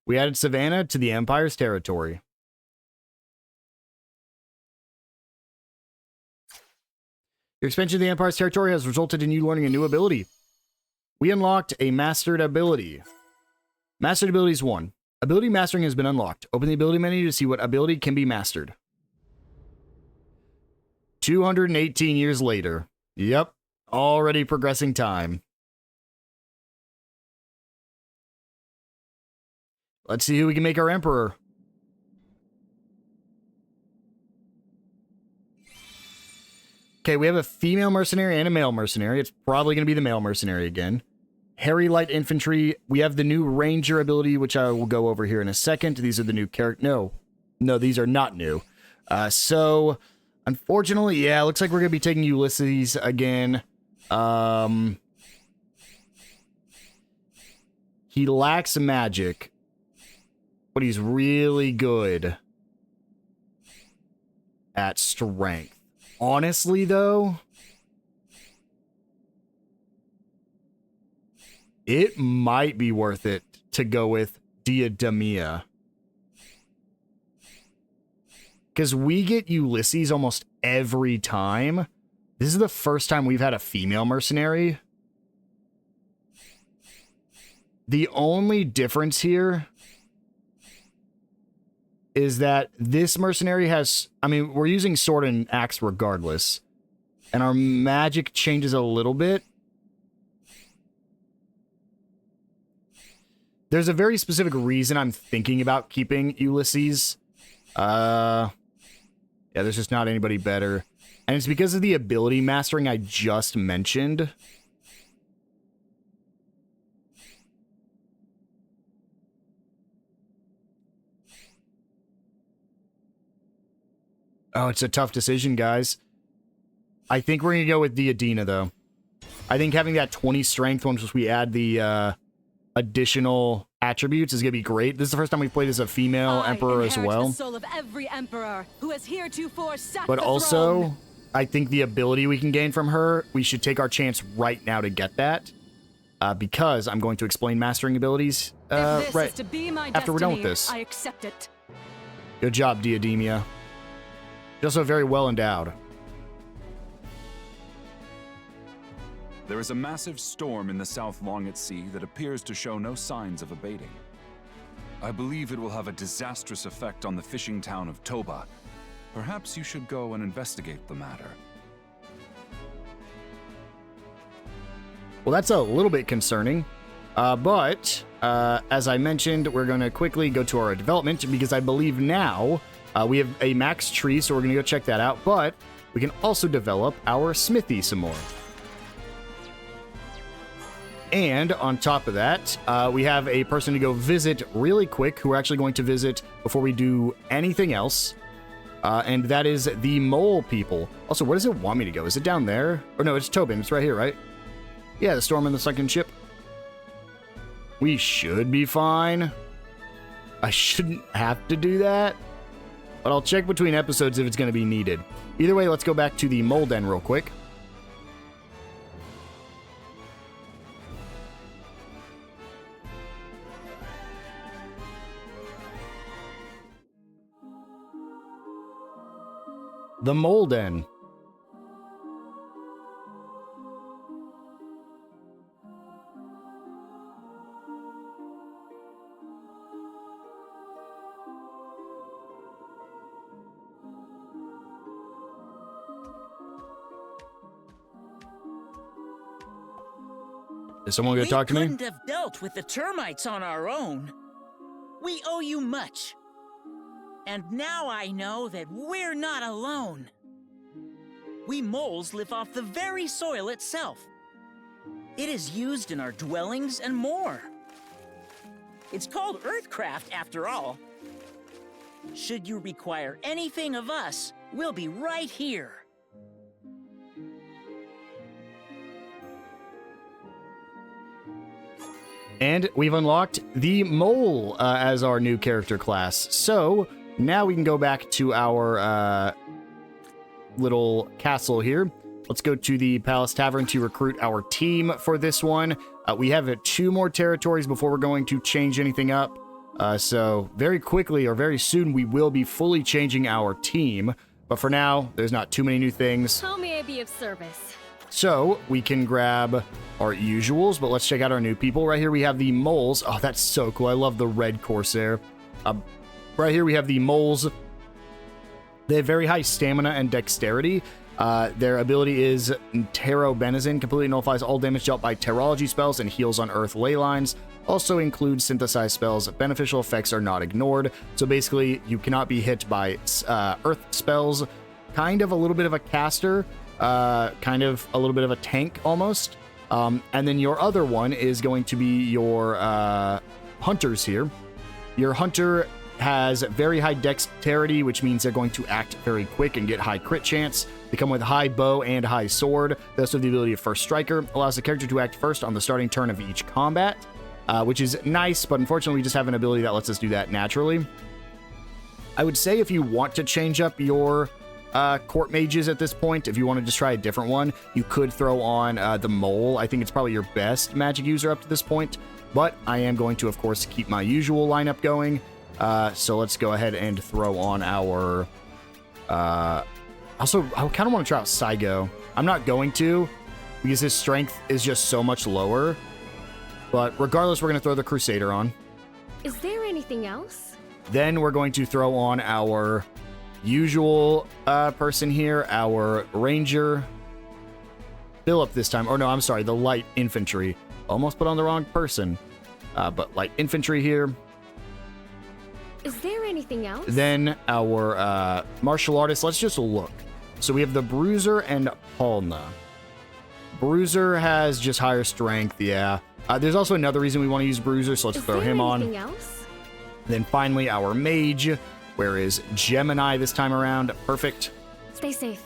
We added Savannah to the Empire's territory. Your expansion of the Empire's territory has resulted in you learning a new ability. We unlocked a mastered ability. Mastered abilities 1. Ability mastering has been unlocked. Open the ability menu to see what ability can be mastered. 218 years later. Yep. Already progressing time. Let's see who we can make our emperor. Okay, we have a female mercenary and a male mercenary. It's probably going to be the male mercenary again. Harry Light Infantry. We have the new Ranger ability, which I will go over here in a second. These are the new character. No, these are not new. So, unfortunately, yeah, looks like we're going to be taking Ulysses again. He lacks magic, but he's really good at strength. Honestly, though, it might be worth it to go with Diademia. Because we get Ulysses almost every time. This is the first time we've had a female mercenary. The only difference here is that this mercenary has, I mean, we're using sword and axe regardless, and our magic changes a little bit. There's a very specific reason I'm thinking about keeping Ulysses. Yeah, there's just not anybody better. And it's because of the ability mastering I just mentioned. Oh, it's a tough decision, guys. I think we're going to go with the Adina, though. I think having that 20 strength once we add the additional attributes is going to be great. This is the first time we've played as a female emperor as well. The soul of every emperor who has heretofore sat But the also, throne. I think the ability we can gain from her, we should take our chance right now to get that. Because I'm going to explain mastering abilities right after we're done with this. I accept it. Good job, Diademia. You're also very well endowed. There is a massive storm in the South Long at Sea that appears to show no signs of abating. I believe it will have a disastrous effect on the fishing town of Toba. Perhaps you should go and investigate the matter. Well, that's a little bit concerning. But as I mentioned, we're going to quickly go to our development because I believe now we have a max tree, so we're going to go check that out. But we can also develop our smithy some more. And on top of that, we have a person to go visit really quick who we're actually going to visit before we do anything else. And that is the mole people. Also, where does it want me to go? Is it down there? Or no, it's Tobin. It's right here, right? Yeah, the storm in the sunken ship. We should be fine. I shouldn't have to do that. But I'll check between episodes if it's going to be needed. Either way, let's go back to the mole den real quick. The mole den. Is someone going to talk to me? We couldn't have dealt with the termites on our own. We owe you much. And now I know that we're not alone. We moles live off the very soil itself. It is used in our dwellings and more. It's called Earthcraft, after all. Should you require anything of us, we'll be right here. And we've unlocked the mole as our new character class. So now we can go back to our little castle here. Let's go to the Palace Tavern to recruit our team for this one. We have 2 more territories before we're going to change anything up. So very quickly or very soon, we will be fully changing our team. But for now, there's not too many new things. How may I be of service? So we can grab our usuals, but let's check out our new people. Right here we have the moles. Oh, that's so cool. I love the red Corsair. Right here we have the moles. They have very high stamina and dexterity. Their ability is Tarot Benizin, completely nullifies all damage dealt by Terology spells and heals on Earth ley lines. Also includes synthesized spells. Beneficial effects are not ignored. So basically, you cannot be hit by Earth spells. Kind of a little bit of a caster. Kind of a little bit of a tank almost. And then your other one is going to be your hunters here. Your hunter has very high dexterity, which means they're going to act very quick and get high crit chance. They come with high bow and high sword. They also have the ability of First Striker. Allows the character to act first on the starting turn of each combat, which is nice, but unfortunately we just have an ability that lets us do that naturally. I would say if you want to change up your court mages at this point, if you want to just try a different one, you could throw on the mole. I think it's probably your best magic user up to this point, but I am going to, of course, keep my usual lineup going. So let's go ahead and throw on our... Also, I kind of want to try out SaGa. I'm not going to, because his strength is just so much lower. But regardless, we're going to throw the Crusader on. Is there anything else? Then we're going to throw on our usual person here, our Ranger. Philip this time. Or no, I'm sorry, the Light Infantry. Almost put on the wrong person. But Light Infantry here. Is there anything else? Then our martial artist. Let's just look. So we have the Bruiser and Palna. Bruiser has just higher strength, yeah. There's also another reason we want to use Bruiser, so let's throw him on. Anything else? Then finally our Mage. Where is Gemini this time around? Perfect. Stay safe.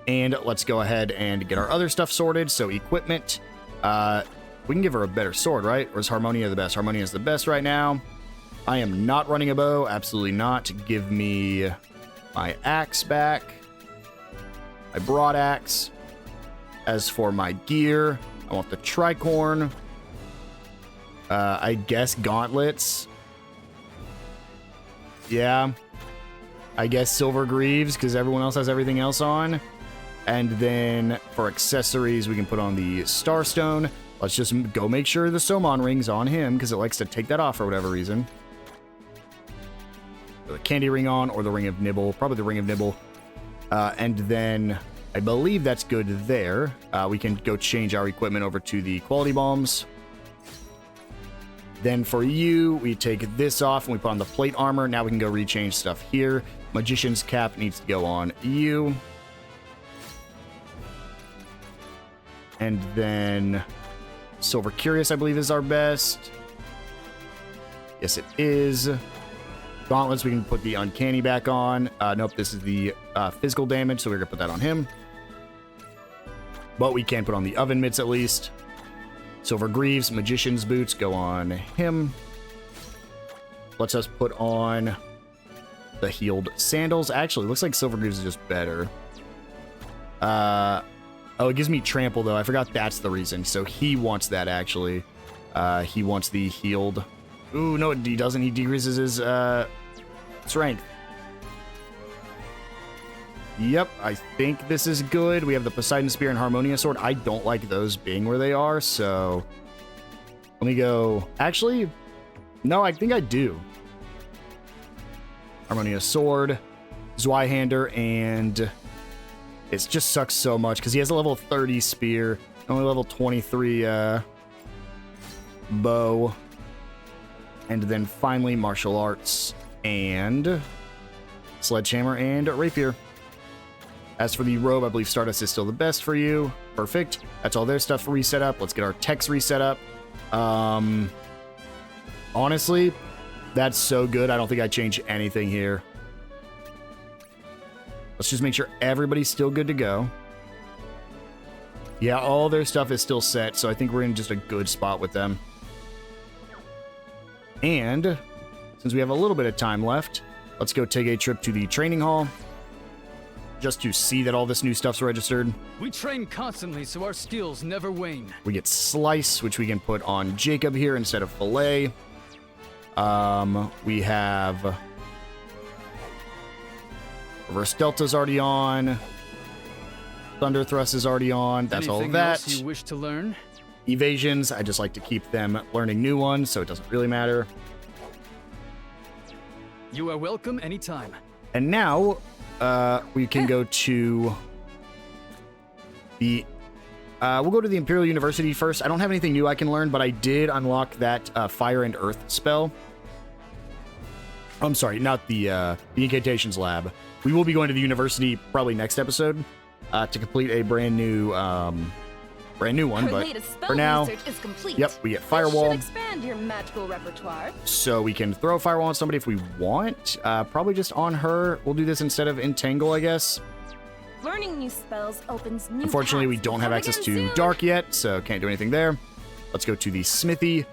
And let's go ahead and get our other stuff sorted. So equipment. We can give her a better sword, right? Or is Harmonia the best? Harmonia is the best right now. I am not running a bow. Absolutely not. Give me my axe back. My broadaxe. As for my gear, I want the tricorn. I guess gauntlets. Yeah. I guess silver greaves, because everyone else has everything else on. And then for accessories, we can put on the Starstone. Let's just go make sure the Somon ring's on him, because it likes to take that off for whatever reason. The candy ring on, or the ring of nibble. Probably the ring of nibble. And then I believe that's good there. We can go change our equipment over to the quality bombs. Then for you, we take this off and we put on the plate armor. Now we can go rechange stuff here. Magician's cap needs to go on you. And then Silver Curious, I believe, is our best. Yes, it is. Gauntlets, we can put the Uncanny back on. Nope, this is the physical damage, so we're going to put that on him. But we can put on the Oven Mitts at least. Silver Greaves, Magician's Boots go on him. Lets us put on the Healed Sandals. Actually, looks like Silver Greaves is just better. Oh, it gives me Trample, though. I forgot that's the reason. So he wants that, actually. He wants the Healed. Ooh, no, he doesn't. He decreases his strength. Yep, I think this is good. We have the Poseidon Spear and Harmonia Sword. I don't like those being where they are, so... Let me go... Actually, no, I think I do. Harmonia Sword, Zweihander, and... It just sucks so much, because he has a level 30 Spear, only level 23 Bow, and then finally Martial Arts, and Sledgehammer and Rapier. As for the robe, I believe Stardust is still the best for you. Perfect. That's all their stuff reset up. Let's get our techs reset up. Honestly, that's so good. I don't think I change anything here. Let's just make sure everybody's still good to go. Yeah, all their stuff is still set, so I think we're in just a good spot with them. And since we have a little bit of time left, let's go take a trip to the training hall. Just to see that all this new stuff's registered. We train constantly, so our skills never wane. We get Slice, which we can put on Jacob here instead of Fillet. We have... Reverse Delta's already on. Thunder Thrust is already on. That's all of that. Anything else you wish to learn? Evasions, I just like to keep them learning new ones, so it doesn't really matter. You are welcome anytime. And now... we can go to the... we'll go to the Imperial University first. I don't have anything new I can learn, but I did unlock that Fire and Earth spell. I'm sorry, not the Incantations Lab. We will be going to the university probably next episode to complete a brand new one. But for now, is complete. Yep, we get Firewall. This should expand your magical repertoire. So we can throw a Firewall on somebody if we want. Probably just on her. We'll do this instead of Entangle, I guess. Learning new spells opens new Unfortunately, we paths. don't have Come access again to soon. Dark yet, so can't do anything there. Let's go to the Smithy.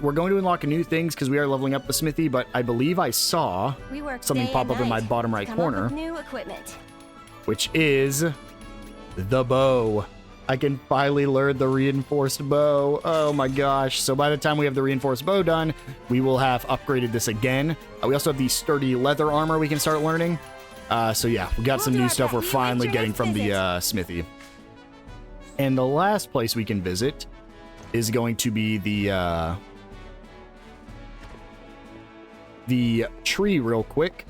We're going to unlock new things because we are leveling up the Smithy, but I believe I saw We work something day pop and up in my night bottom to right come up corner, with new equipment. which is the bow. I can finally learn the reinforced bow. Oh my gosh. So by the time we have the reinforced bow done, we will have upgraded this again. We also have the sturdy leather armor we can start learning. So yeah, we got some new stuff we're finally getting from the Smithy. And the last place we can visit is going to be the tree real quick,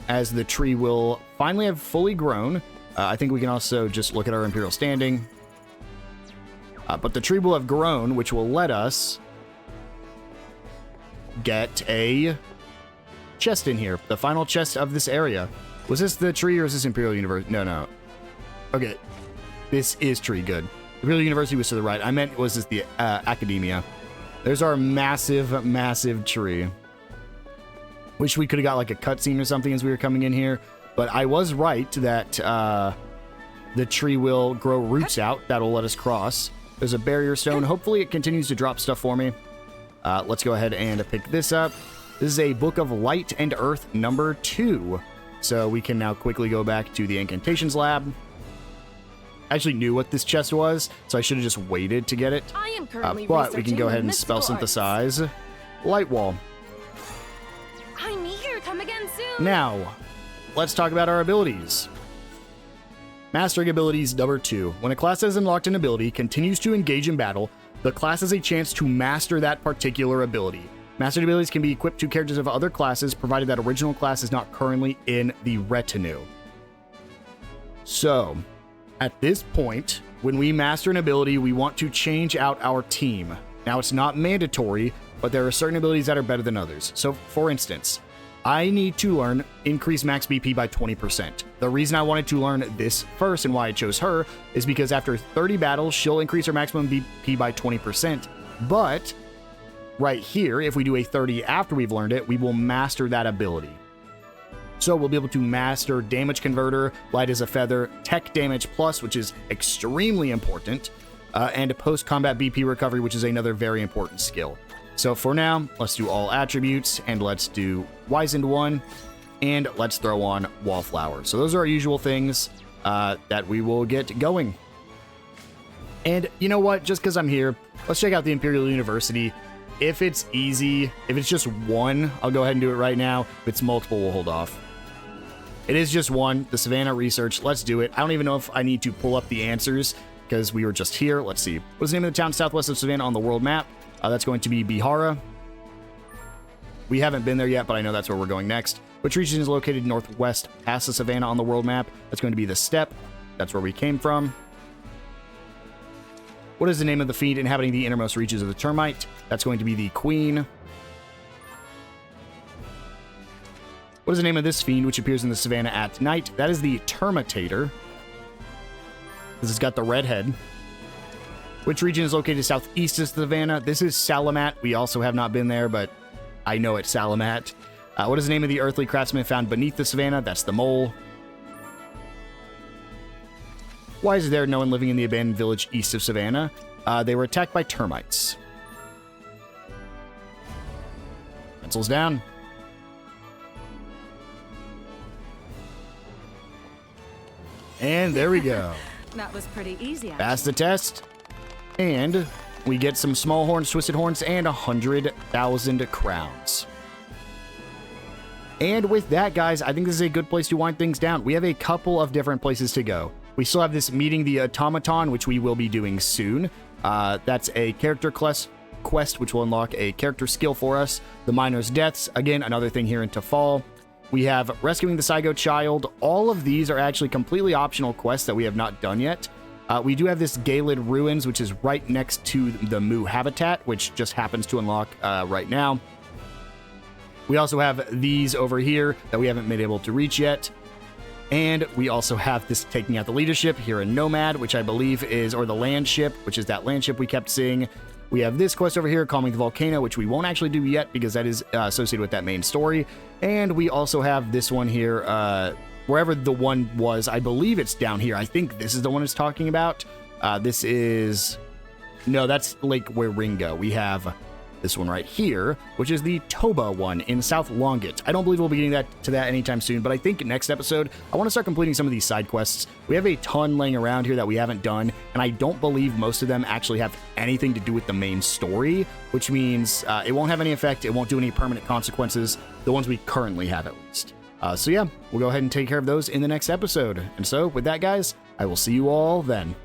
as the tree will finally have fully grown. I think we can also just look at our Imperial standing. But the tree will have grown, which will let us get a chest in here. The final chest of this area. Was this the tree or is this Imperial University? No. Okay. This is tree. Good. Imperial University was to the right. I meant, was this the Academia? There's our massive, massive tree. Wish we could have got like a cutscene or something as we were coming in here. But I was right that the tree will grow roots out. That'll let us cross. There's a barrier stone. Hopefully it continues to drop stuff for me. Let's go ahead and pick this up. This is a Book of Light and Earth number 2. So we can now quickly go back to the Incantations lab. I actually knew what this chest was, so I should have just waited to get it. I am currently but we can go ahead and mystical spell arts. synthesize Light Wall. I'm here. Come again soon. Now, let's talk about our abilities. Mastering abilities number 2. When a class has unlocked an ability, continues to engage in battle, the class has a chance to master that particular ability. Mastered abilities can be equipped to characters of other classes, provided that original class is not currently in the retinue. So, at this point, when we master an ability, we want to change out our team. Now, it's not mandatory, but there are certain abilities that are better than others. So, for instance, I need to learn increase max BP by 20%. The reason I wanted to learn this first and why I chose her is because after 30 battles, she'll increase her maximum BP by 20%. But right here, if we do a 30 after we've learned it, we will master that ability. So we'll be able to master Damage Converter, Light as a Feather, Tech Damage Plus, which is extremely important, and Post-Combat BP Recovery, which is another very important skill. So for now, let's do all attributes, and let's do Wizened 1, and let's throw on Wallflower. So those are our usual things that we will get going. And you know what? Just because I'm here, let's check out the Imperial University. If it's easy, if it's just 1, I'll go ahead and do it right now. If it's multiple, we'll hold off. It is just 1, the SaVanah Research. Let's do it. I don't even know if I need to pull up the answers because we were just here. Let's see. What's the name of the town southwest of SaVanah on the world map? That's going to be Bihara. We haven't been there yet, but I know that's where we're going next. Which region is located northwest past the SaVanah on the world map? That's going to be the Steppe. That's where we came from. What is the name of the fiend inhabiting the innermost reaches of the Termite? That's going to be the Queen. What is the name of this fiend which appears in the SaVanah at night? That is the Termitator, because it's got the red head. Which region is located southeast of the SaVanah? This is Salamat. We also have not been there, but I know it's Salamat. What is the name of the earthly craftsman found beneath the SaVanah? That's the Mole. Why is there no one living in the abandoned village east of SaVanah? They were attacked by termites. Pencils down. And there we go. That was pretty easy. Pass the test. And we get some small horns, twisted horns, and 100,000 crowns. And with that, guys, I think this is a good place to wind things down. We have a couple of different places to go. We still have this meeting the automaton, which we will be doing soon. That's a character quest, which will unlock a character skill for us. The Miner's Deaths, again, another thing here in Tafal. We have rescuing the Saigo child. All of these are actually completely optional quests that we have not done yet. We do have this Galid Ruins, which is right next to the Mu habitat, which just happens to unlock right now. We also have these over here that we haven't been able to reach yet. And we also have this taking out the leadership here in Nomad, which I believe is, or the land ship, which is that land ship we kept seeing. We have this quest over here, Calming the Volcano, which we won't actually do yet because that is associated with that main story. And we also have this one here, wherever the one was. I believe it's down here. I think this is the one it's talking about. This is... No, that's Lake Waringa. We have this one right here, which is the Toba one in South Longet. I don't believe we'll be getting to that anytime soon, but I think next episode, I want to start completing some of these side quests. We have a ton laying around here that we haven't done, and I don't believe most of them actually have anything to do with the main story, which means it won't have any effect, it won't do any permanent consequences, the ones we currently have at least. So yeah, we'll go ahead and take care of those in the next episode. And so, with that, guys, I will see you all then.